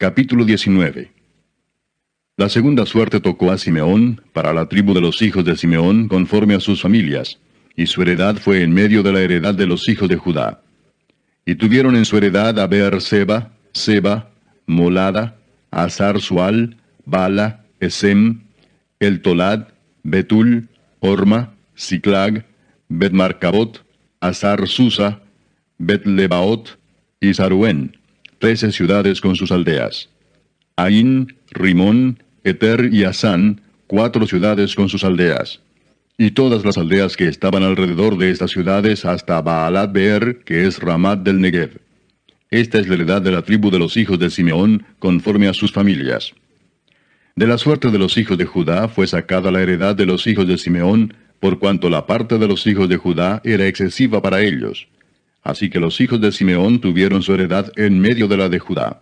Capítulo 19. La segunda suerte tocó a Simeón, para la tribu de los hijos de Simeón, conforme a sus familias, y su heredad fue en medio de la heredad de los hijos de Judá. Y tuvieron en su heredad a Beer-seba, Seba, Molada, Hazar-Sual, Bala, Esem, El-Tolad, Betul, Orma, Siclag, Bet-Marcabot, Hazar-Susa, Bet-Lebaot y Saruén, 13 ciudades con sus aldeas. Ain, Rimón, Eter y Asán, 4 ciudades con sus aldeas. Y todas las aldeas que estaban alrededor de estas ciudades hasta Baalat Beer, que es Ramat del Negev. Esta es la heredad de la tribu de los hijos de Simeón, conforme a sus familias. De la suerte de los hijos de Judá fue sacada la heredad de los hijos de Simeón, por cuanto la parte de los hijos de Judá era excesiva para ellos. Así que los hijos de Simeón tuvieron su heredad en medio de la de Judá.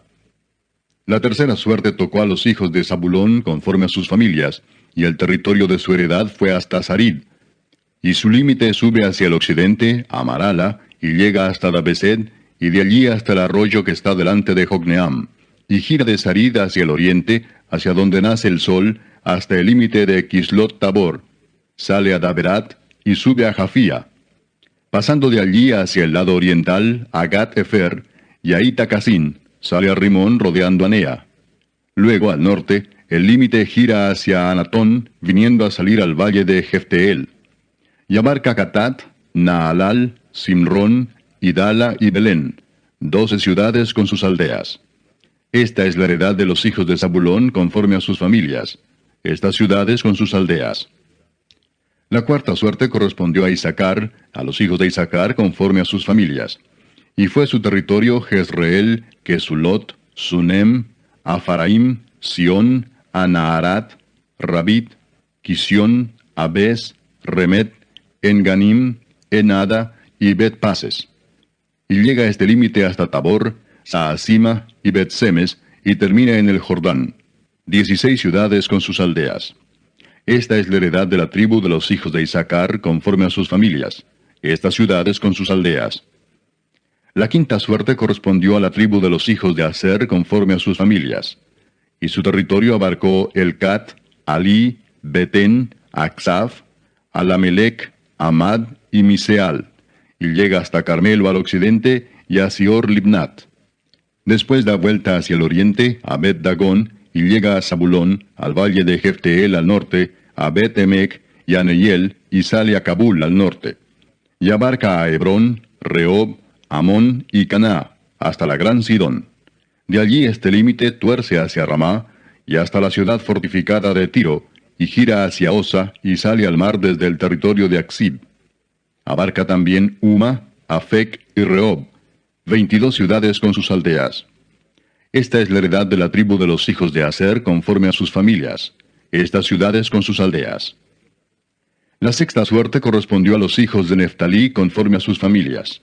La tercera suerte tocó a los hijos de Zabulón conforme a sus familias, y el territorio de su heredad fue hasta Sarid. Y su límite sube hacia el occidente, a Marala, y llega hasta Dabesed, y de allí hasta el arroyo que está delante de Jocneam, y gira de Sarid hacia el oriente, hacia donde nace el sol, hasta el límite de Kislot Tabor. Sale a Daberat, y sube a Jafía. Pasando de allí hacia el lado oriental, a Gat-Efer, y a Itacasin, sale a Rimón rodeando a Nea. Luego, al norte, el límite gira hacia Anatón, viniendo a salir al valle de Jefteel. Y abarca Catat, Naalal, Simrón, Idala y Belén, 12 ciudades con sus aldeas. Esta es la heredad de los hijos de Zabulón conforme a sus familias, estas ciudades con sus aldeas. La cuarta suerte correspondió a Isaacar, a los hijos de Isaacar conforme a sus familias. Y fue su territorio Jezreel, Kesulot, Sunem, Afaraim, Sión, Anaharat, Rabit, Kisión, Abes, Remet, Enganim, Enada y Bet-Pases. Y llega a este límite hasta Tabor, Saasima y Bet-Semes, y termina en el Jordán, 16 ciudades con sus aldeas. Esta es la heredad de la tribu de los hijos de Isaacar conforme a sus familias, estas ciudades con sus aldeas. La quinta suerte correspondió a la tribu de los hijos de Aser conforme a sus familias, y su territorio abarcó Elcat, Ali, Betén, Aksaf, Alamelec, Amad y Miseal, y llega hasta Carmelo al occidente y a Sior Libnat. Después da vuelta hacia el oriente, a Bet-Dagón, y llega a Zabulón, al valle de Jefteel al norte, a Bet-Emec y a Neiel, y sale a Kabul al norte. Y abarca a Hebrón, Rehob, Amón y Caná, hasta la gran Sidón. De allí este límite tuerce hacia Ramá, y hasta la ciudad fortificada de Tiro, y gira hacia Osa, y sale al mar desde el territorio de Aksib. Abarca también Uma, Afec y Rehob, 22 ciudades con sus aldeas. Esta es la heredad de la tribu de los hijos de Aser conforme a sus familias, estas ciudades con sus aldeas. La sexta suerte correspondió a los hijos de Neftalí conforme a sus familias,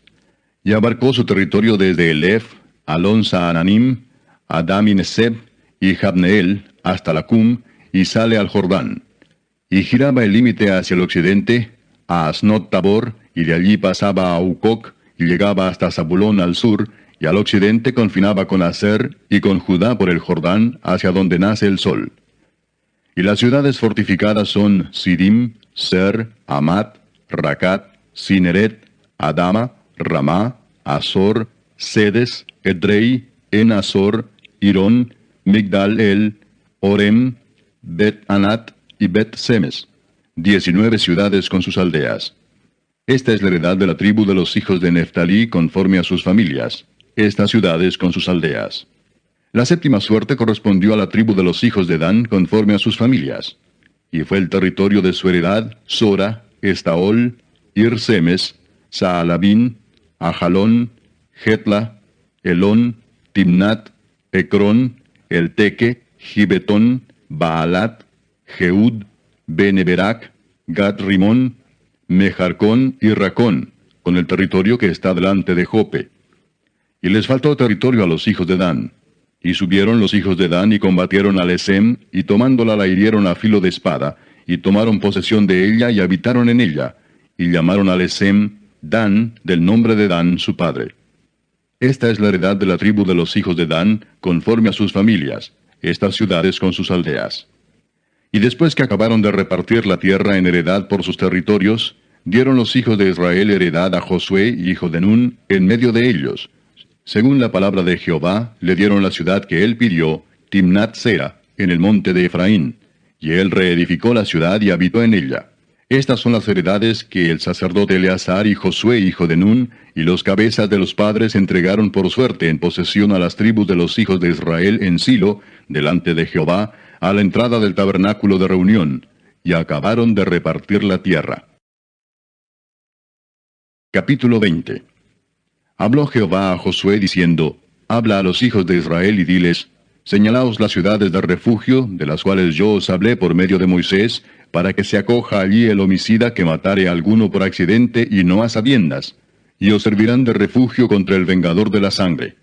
y abarcó su territorio desde Elef, Alon-Saananim, Adam-Ineseb y Jabneel hasta Lacum, y sale al Jordán. Y giraba el límite hacia el occidente, a Asnot Tabor, y de allí pasaba a Ucoc, y llegaba hasta Zabulón al sur, y al occidente confinaba con Aser y con Judá por el Jordán, hacia donde nace el sol. Y las ciudades fortificadas son Sidim, Ser, Amat, Racat, Cineret, Adama, Ramá, Azor, Sedes, Edrei, En-Azor, Irón, Migdal-El, Orem, Bet-Anat y Bet-Semes, 19 ciudades con sus aldeas. Esta es la heredad de la tribu de los hijos de Neftalí conforme a sus familias, estas ciudades con sus aldeas. La séptima suerte correspondió a la tribu de los hijos de Dan conforme a sus familias, y fue el territorio de su heredad Sora, Estaol, Ir-Semes, Saalabín, Ajalón, Jetla, Elón, Timnat, Ecrón, Elteque, Gibetón, Baalat, Jeud, Beneberac, Gat-Rimón, Mejarcón y Racón, con el territorio que está delante de Jope. Y les faltó territorio a los hijos de Dan. Y subieron los hijos de Dan y combatieron a Lesem, y tomándola la hirieron a filo de espada, y tomaron posesión de ella y habitaron en ella, y llamaron a Lesem Dan del nombre de Dan su padre. Esta es la heredad de la tribu de los hijos de Dan, conforme a sus familias, estas ciudades con sus aldeas. Y después que acabaron de repartir la tierra en heredad por sus territorios, dieron los hijos de Israel heredad a Josué, hijo de Nun, en medio de ellos. Según la palabra de Jehová, le dieron la ciudad que él pidió, Timnat-Sera, en el monte de Efraín, y él reedificó la ciudad y habitó en ella. Estas son las heredades que el sacerdote Eleazar y Josué, hijo de Nun, y los cabezas de los padres entregaron por suerte en posesión a las tribus de los hijos de Israel en Silo, delante de Jehová, a la entrada del tabernáculo de reunión, y acabaron de repartir la tierra. Capítulo 20. Habló Jehová a Josué diciendo, Habla a los hijos de Israel y diles, Señalaos las ciudades de refugio, de las cuales yo os hablé por medio de Moisés, para que se acoja allí el homicida que matare a alguno por accidente y no a sabiendas, y os servirán de refugio contra el vengador de la sangre.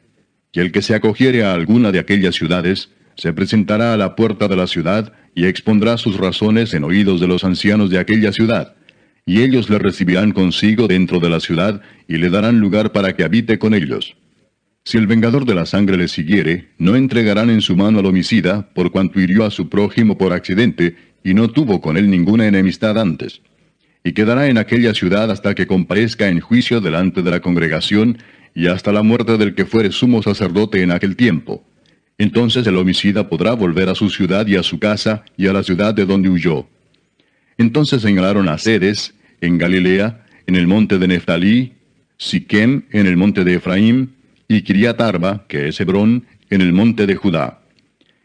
Y el que se acogiere a alguna de aquellas ciudades, se presentará a la puerta de la ciudad, y expondrá sus razones en oídos de los ancianos de aquella ciudad. Y ellos le recibirán consigo dentro de la ciudad, y le darán lugar para que habite con ellos. Si el vengador de la sangre le siguiere, no entregarán en su mano al homicida, por cuanto hirió a su prójimo por accidente, y no tuvo con él ninguna enemistad antes. Y quedará en aquella ciudad hasta que comparezca en juicio delante de la congregación, y hasta la muerte del que fuere sumo sacerdote en aquel tiempo. Entonces el homicida podrá volver a su ciudad y a su casa, y a la ciudad de donde huyó. Entonces señalaron a Ceres, en Galilea, en el monte de Neftalí, Siquem, en el monte de Efraín, y Kiriat Arba, que es Hebrón, en el monte de Judá.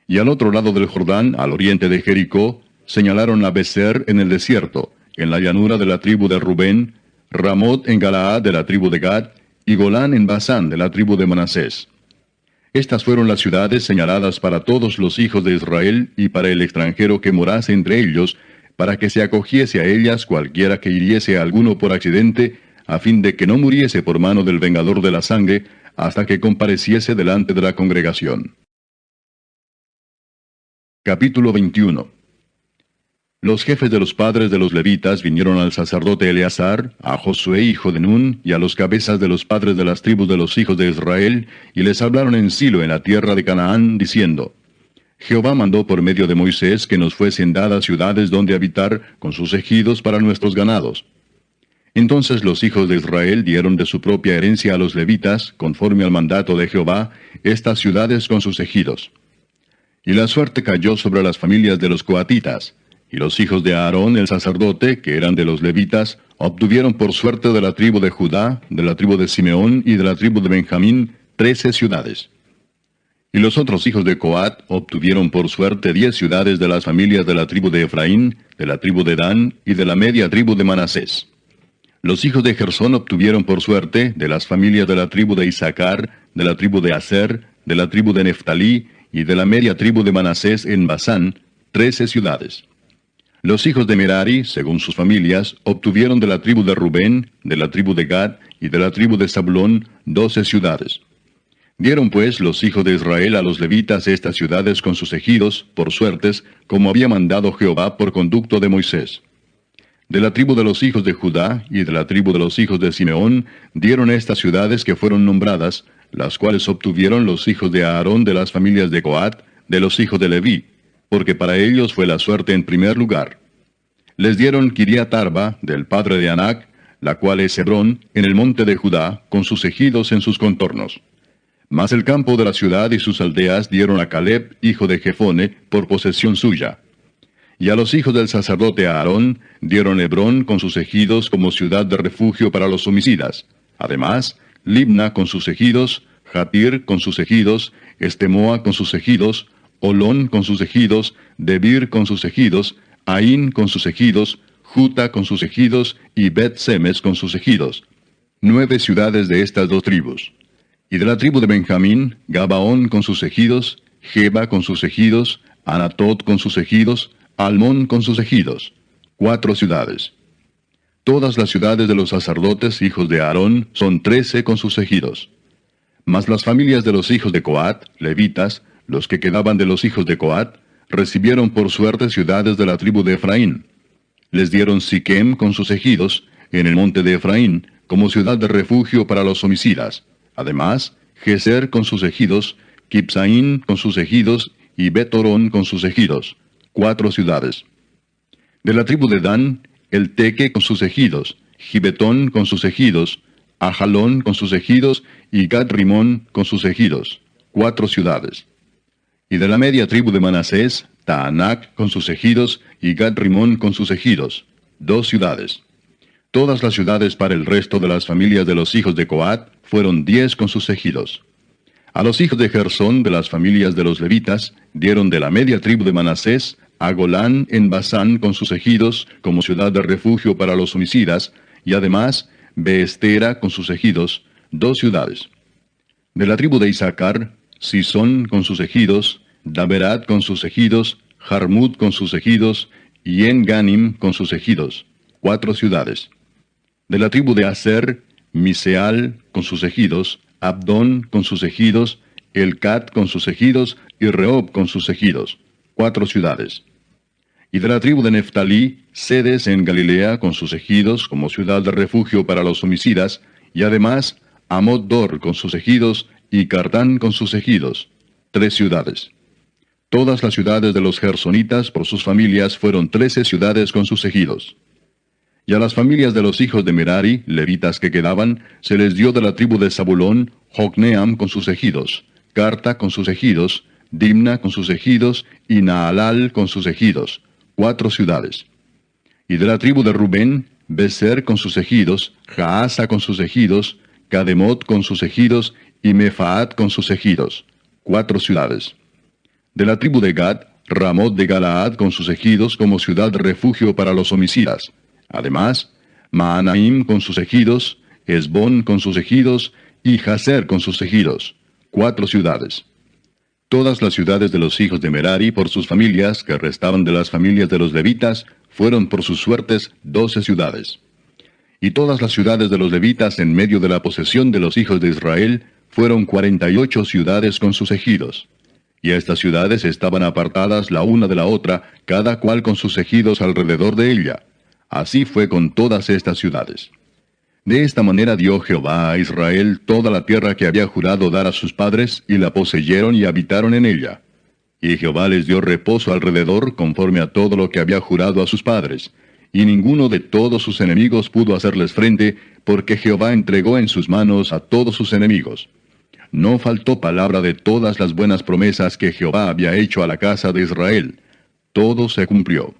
Y al otro lado del Jordán, al oriente de Jericó, señalaron a Bezer en el desierto, en la llanura de la tribu de Rubén, Ramot en Galaad de la tribu de Gad, y Golán en Basán de la tribu de Manasés. Estas fueron las ciudades señaladas para todos los hijos de Israel y para el extranjero que morase entre ellos, para que se acogiese a ellas cualquiera que hiriese a alguno por accidente, a fin de que no muriese por mano del vengador de la sangre, hasta que compareciese delante de la congregación. Capítulo 21. Los jefes de los padres de los levitas vinieron al sacerdote Eleazar, a Josué hijo de Nun, y a los cabezas de los padres de las tribus de los hijos de Israel, y les hablaron en Silo en la tierra de Canaán, diciendo, Jehová mandó por medio de Moisés que nos fuesen dadas ciudades donde habitar, con sus ejidos para nuestros ganados. Entonces los hijos de Israel dieron de su propia herencia a los levitas, conforme al mandato de Jehová, estas ciudades con sus ejidos. Y la suerte cayó sobre las familias de los coatitas, y los hijos de Aarón el sacerdote, que eran de los levitas, obtuvieron por suerte de la tribu de Judá, de la tribu de Simeón y de la tribu de Benjamín 13 ciudades. Y los otros hijos de Coat obtuvieron por suerte 10 ciudades de las familias de la tribu de Efraín, de la tribu de Dan y de la media tribu de Manasés. Los hijos de Gersón obtuvieron por suerte de las familias de la tribu de Isaacar, de la tribu de Aser, de la tribu de Neftalí y de la media tribu de Manasés en Basán, 13 ciudades. Los hijos de Merari, según sus familias, obtuvieron de la tribu de Rubén, de la tribu de Gad y de la tribu de Zabulón 12 ciudades. Dieron pues los hijos de Israel a los levitas estas ciudades con sus ejidos, por suertes, como había mandado Jehová por conducto de Moisés. De la tribu de los hijos de Judá y de la tribu de los hijos de Simeón dieron estas ciudades que fueron nombradas, las cuales obtuvieron los hijos de Aarón de las familias de Coat, de los hijos de Leví, porque para ellos fue la suerte en primer lugar. Les dieron Kiriat Arba, del padre de Anac, la cual es Hebrón, en el monte de Judá, con sus ejidos en sus contornos. Mas el campo de la ciudad y sus aldeas dieron a Caleb, hijo de Jefone, por posesión suya. Y a los hijos del sacerdote Aarón dieron Hebrón con sus ejidos como ciudad de refugio para los homicidas. Además, Libna con sus ejidos, Jatir con sus ejidos, Estemoa con sus ejidos, Olón con sus ejidos, Debir con sus ejidos, Aín con sus ejidos, Juta con sus ejidos y Bet-Semes con sus ejidos. 9 ciudades de estas dos tribus. Y de la tribu de Benjamín, Gabaón con sus ejidos, Geba con sus ejidos, Anatot con sus ejidos, Almón con sus ejidos. 4 ciudades. Todas las ciudades de los sacerdotes, hijos de Aarón, son 13 con sus ejidos. Mas las familias de los hijos de Coat, levitas, los que quedaban de los hijos de Coat, recibieron por suerte ciudades de la tribu de Efraín. Les dieron Siquem con sus ejidos, en el monte de Efraín, como ciudad de refugio para los homicidas. Además, Geser con sus ejidos, Kibsaín con sus ejidos, y Betorón con sus ejidos, 4 ciudades. De la tribu de Dan, el Teque con sus ejidos, Gibetón con sus ejidos, Ajalón con sus ejidos, y Gad-Rimón con sus ejidos, 4 ciudades. Y de la media tribu de Manasés, Taanac con sus ejidos, y Gad-Rimón con sus ejidos, 2 ciudades. Todas las ciudades para el resto de las familias de los hijos de Coat fueron 10 con sus ejidos. A los hijos de Gersón de las familias de los levitas dieron de la media tribu de Manasés a Golán en Basán con sus ejidos como ciudad de refugio para los homicidas, y además Beestera con sus ejidos, 2 ciudades. De la tribu de Isaacar, Sisón con sus ejidos, Daberat con sus ejidos, Jarmut con sus ejidos, y En-Ganim con sus ejidos, 4 ciudades. De la tribu de Aser, Miseal con sus ejidos, Abdón con sus ejidos, Elcat con sus ejidos, y Rehob con sus ejidos, 4 ciudades. Y de la tribu de Neftalí, Sedes en Galilea con sus ejidos como ciudad de refugio para los homicidas, y además Amot-Dor con sus ejidos, y Cardán con sus ejidos, 3 ciudades. Todas las ciudades de los gersonitas por sus familias fueron 13 ciudades con sus ejidos. Y a las familias de los hijos de Merari, levitas que quedaban, se les dio de la tribu de Zabulón, Jocneam con sus ejidos, Carta con sus ejidos, Dimna con sus ejidos, y Naalal con sus ejidos, 4 ciudades. Y de la tribu de Rubén, Beser con sus ejidos, Jaasa con sus ejidos, Cademot con sus ejidos, y Mefaat con sus ejidos, 4 ciudades. De la tribu de Gad, Ramot de Galaad con sus ejidos como ciudad de refugio para los homicidas. Además, Maanaim con sus ejidos, Esbón con sus ejidos, y Jazer con sus ejidos, 4 ciudades. Todas las ciudades de los hijos de Merari por sus familias, que restaban de las familias de los levitas, fueron por sus suertes 12 ciudades. Y todas las ciudades de los levitas en medio de la posesión de los hijos de Israel fueron 48 ciudades con sus ejidos. Y estas ciudades estaban apartadas la una de la otra, cada cual con sus ejidos alrededor de ella. Así fue con todas estas ciudades. De esta manera dio Jehová a Israel toda la tierra que había jurado dar a sus padres, y la poseyeron y habitaron en ella. Y Jehová les dio reposo alrededor, conforme a todo lo que había jurado a sus padres. Y ninguno de todos sus enemigos pudo hacerles frente, porque Jehová entregó en sus manos a todos sus enemigos. No faltó palabra de todas las buenas promesas que Jehová había hecho a la casa de Israel. Todo se cumplió.